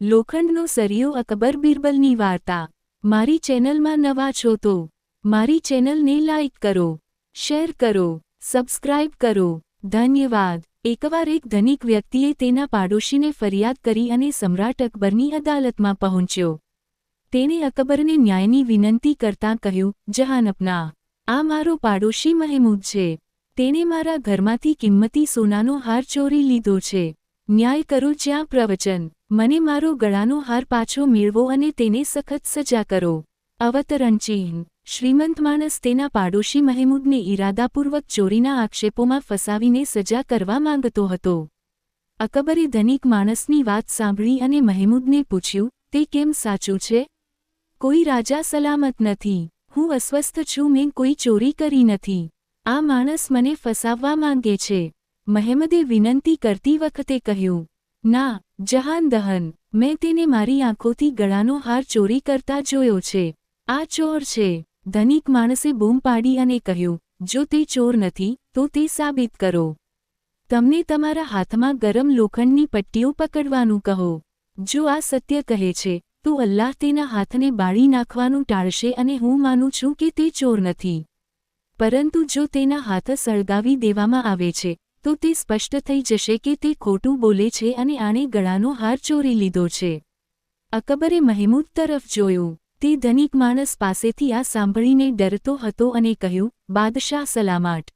લોખંડનો સરિયો અકબર બિરબલની વાર્તા। મારી ચેનલમાં નવા છો તો મારી ચેનલને લાઇક કરો, શેર કરો, સબસ્ક્રાઇબ કરો। ધન્યવાદ। એકવાર એક ધનિક વ્યક્તિએ તેના પાડોશીને ફરિયાદ કરી અને સમ્રાટ અકબરની અદાલતમાં પહોંચ્યો। તેણે અકબરને ન્યાયની વિનંતી કરતાં કહ્યું, જહાનપના, આ મારો પાડોશી મહેમૂદ છે। તેણે મારા ઘરમાંથી કિંમતી સોનાનો હાર ચોરી લીધો છે। ન્યાય કરો જ્યાં પ્રવચન। મને મારો ગળાનો હાર પાછો મેળવો અને તેને સખત સજા કરો। અવતરણ ચિહ્ન। શ્રીમંત માણસ તેના પાડોશી મહેમૂદને ઇરાદાપૂર્વક ચોરીના આક્ષેપોમાં ફસાવીને સજા કરવા માંગતો હતો। અકબરે ધનિક માણસની વાત સાંભળી અને મહેમૂદને પૂછ્યું, તે કેમ સાચું છે? કોઈ રાજા સલામત નથી। હું અસ્વસ્થ છું, મેં કોઈ ચોરી કરી નથી। આ માણસ મને ફસાવવા માંગે છે। મહેમદે વિનંતી કરતી વખતે કહ્યું, ના જહાન દહન, મેં તેને મારી આંખોથી ગળાનો હાર ચોરી કરતા જોયો છે। આ ચોર છે। ધનિક માણસે બૂમ પાડી અને કહ્યું, જો તે ચોર નથી તો તે સાબિત કરો। તમને તમારા હાથમાં ગરમ લોખંડની પટ્ટીઓ પકડવાનું કહો। જો આ સત્ય કહે છે તો અલ્લાહ તેના હાથને બાળી નાખવાનું ટાળશે અને હું માનું છું કે તે ચોર નથી। પરંતુ જો તેના હાથ સળગાવી દેવામાં આવે છે તો તે સ્પષ્ટ થઈ જશે કે તે ખોટું બોલે છે અને આણે ગળાનો હાર ચોરી લીધો છે। અકબરે મહેમૂદ તરફ જોયું। તે ધનિક માણસ પાસેથી આ સાંભળીને ડરતો હતો અને કહ્યું, બાદશાહ સલામત,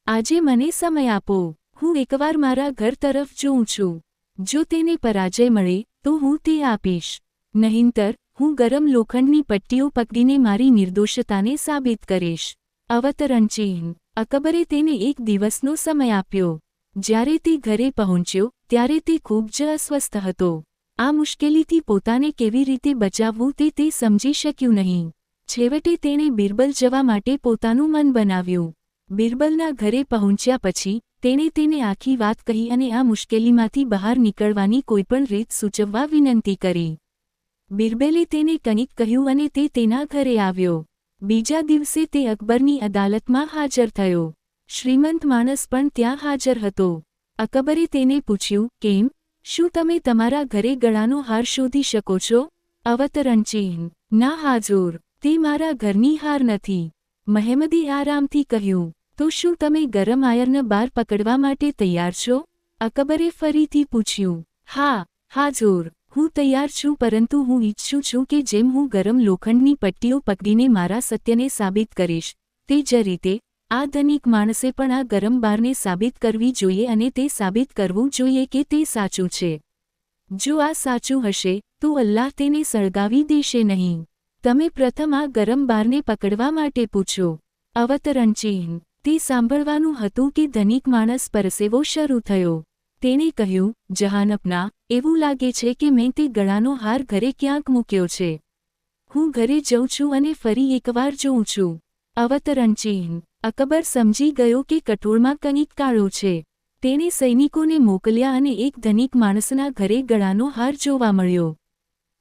આજે મને સમય આપો। હું એકવાર મારા ઘર તરફ જોઉં છું। જો તેને પરાજય મળે તો હું તે આપીશ, નહીંતર હું ગરમ લોખંડની પટ્ટીઓ પકડીને મારી નિર્દોષતાને સાબિત કરીશ। અવતરણ ચિહ્ન। અકબરે તેને એક દિવસનો સમય આપ્યો। જ્યારે તે ઘરે પહોંચ્યો ત્યારે તે ખૂબ જ અસ્વસ્થ હતો। આ મુશ્કેલીથી પોતાને કેવી રીતે બચાવવું તે સમજી શક્યું નહીં। છેવટે તેણે બિરબલ જવા માટે પોતાનું મન બનાવ્યું। બિરબલના ઘરે પહોંચ્યા પછી તેણે તેને આખી વાત કહી અને આ મુશ્કેલીમાંથી બહાર નીકળવાની કોઈપણ રીત સૂચવવા વિનંતી કરી। બિરબલે તેને કંઈક કહ્યું અને તે તેના ઘરે આવ્યો। બીજા દિવસે તે અકબરની અદાલતમાં હાજર થયો। શ્રીમંત માણસ પણ ત્યાં હાજર હતો। અકબરે તેને પૂછ્યું, કેમ? શું તમે તમારા ઘરે ગળાનો હાર શોધી શકો છો? અવતરણ ચિહ્ન। ના હાજુર, તે મારા ઘરની હાર નથી। મહેમદે આરામથી કહ્યું, તો શું તમે ગરમ આયર્ન બાર પકડવા માટે તૈયાર છો? અકબરે ફરીથી પૂછ્યું, હા હાજુર, હું તૈયાર છું, પરંતુ હું ઈચ્છું છું કે જેમ હું ગરમ લોખંડની પટ્ટીઓ પકડીને મારા સત્યને સાબિત કરીશ તે જ રીતે આ ધનિક માણસે પણ આ ગરમ બારને સાબિત કરવી જોઈએ અને તે સાબિત કરવું જોઈએ કે તે સાચું છે। જો આ સાચું હશે તો અલ્લાહ તેને સળગાવી દેશે નહીં। તમે પ્રથમ આ ગરમ બારને પકડવા માટે પૂછો। અવતરણ ચિહ્ન। તે સાંભળવાનું હતું કે ધનિક માણસ પરસેવો શરૂ થયો। તેણે કહ્યું, જહાનપના, એવું લાગે છે કે મેં તે ગળાનો હાર ઘરે ક્યાંક મૂક્યો છે। હું ઘરે જઉં છું અને ફરી એકવાર જોઉં છું। અવતરણ ચિહ્ન। અકબર સમજી ગયો કે કઠોળમાં કંઈક કાળો છે। તેણે સૈનિકોને મોકલ્યા અને એક ધનિક માણસના ઘરે ગળાનો હાર જોવા મળ્યો।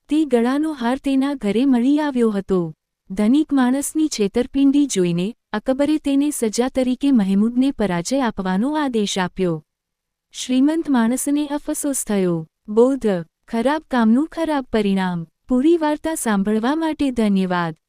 તે ગળાનો હાર તેના ઘરે મળી આવ્યો હતો। ધનિક માણસની છેતરપિંડી જોઈને અકબરે તેને સજા તરીકે મહેમૂદને પરાજય આપવાનો આદેશ આપ્યો। શ્રીમંત માણસને અફસોસ થયો। બોધ, ખરાબ કામનું ખરાબ પરિણામ। પૂરી વાર્તા સાંભળવા માટે ધન્યવાદ।